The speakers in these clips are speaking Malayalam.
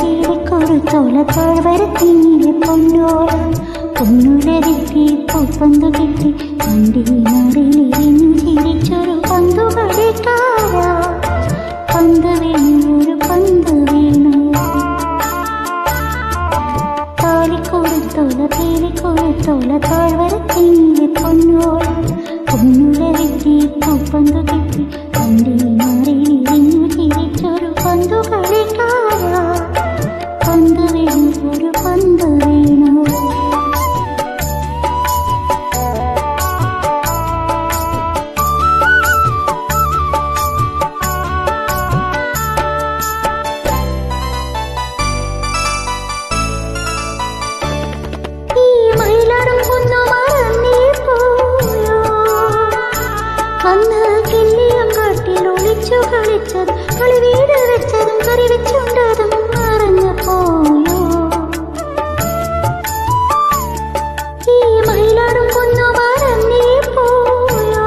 തീരക്കൊരുത്തോല താഴ്വരത്തിനിലെ പൊന്നോല പൊന്നുലരിത്തി പൂപ്പന്തു കിട്ടി വണ്ടിയിലറിഞ്ഞു ചിരിച്ചൊരു പന്തു കളിക്കാരാ പന്ത് വീണു ഒരു പന്ത് വീണു തീരക്കൊരുത്തോല താഴ്വരത്തിനിലെ പൊന്നോല പൊന്നുലരിത്തി പൂപ്പന്തു കിട്ടി വണ്ടിയിലറിഞ്ഞു ചിരിച്ചൊരു പന്തു കളിക്കാരാ പന്ത് വീണു ഒരു പന്ത് വീണു അന്ന് കിള്ളിയും കാട്ടിൽ ഒളിച്ചു കളിച്ചതും കളി വീട് വെച്ചതും കറി വെച്ചുണ്ടതും മറഞ്ഞു പോയോ ഈ മയിലാടും കുന്നു മറന്നേ പോയോ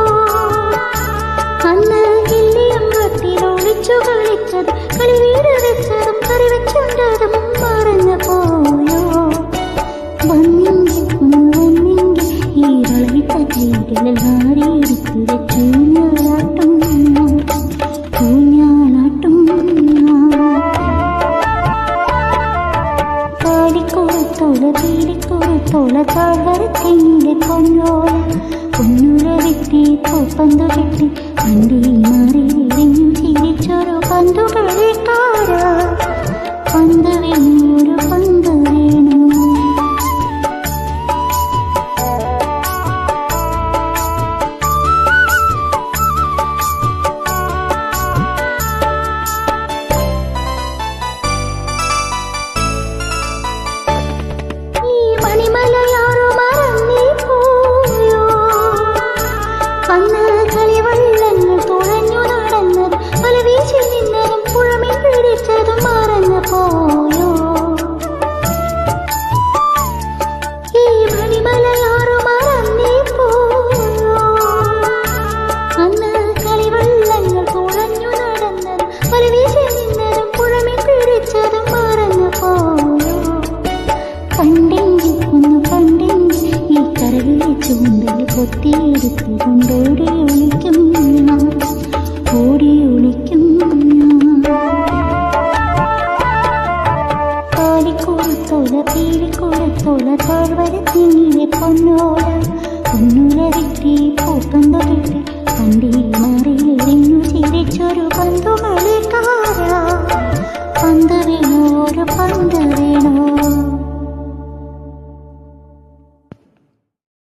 അന്ന് കിള്ളിയും കാട്ടിൽ ഒളിച്ചു കളിച്ചതും കളി വീട് വെച്ചതും കറി വെച്ചുണ്ടതും മറഞ്ഞു പോയോ വന്നെങ്കിൽ വന്നെങ്കിൽ ഈ വളവിട്ട കൈകളിൽ മാറിയിരിക്കുക തീരക്കൊരുത്തോല താഴ്വരത്തിനിലെ പൊന്നോല പൊന്നുലരിത്തി പൂപ്പന്തു കിട്ടി വണ്ടിയിൽ മാറിയിരിഞ്ഞു ചിരിച്ചൊരു പന്തു കളിക്കാരാ പന്ത് വീണു ഒരു പന്ത് വീണു അന്ന് കളിവള്ളങ്ങൾ തുഴഞ്ഞു നടന്നതും പല വീശി നിന്നതും പുഴമീൻ പിടിച്ചതും മറന്നു പോയോ ഈ മണിമലയാറു മറന്നേ പോയോ അന്ന് കളിവള്ളങ്ങൾ തുഴഞ്ഞു നടന്നതും പല വീശി നിന്നതും പുഴമീൻ പിടിച്ചതും മറന്നു പോയോ കണ്ടെങ്കിൽ ഒന്ന് കണ്ടെങ്കിൽ ഈ കരവിലെ ചൂണ്ടൽ കൊത്തിയെടുത്ത് കൊണ്ടോടി ഒളിക്കും ഓടി ഒളിക്കും തീരക്കൊരുത്തോല താഴ്വരത്തിനിലെ പൊന്നോല പൊന്നുലരിത്തി പൂപ്പന്തു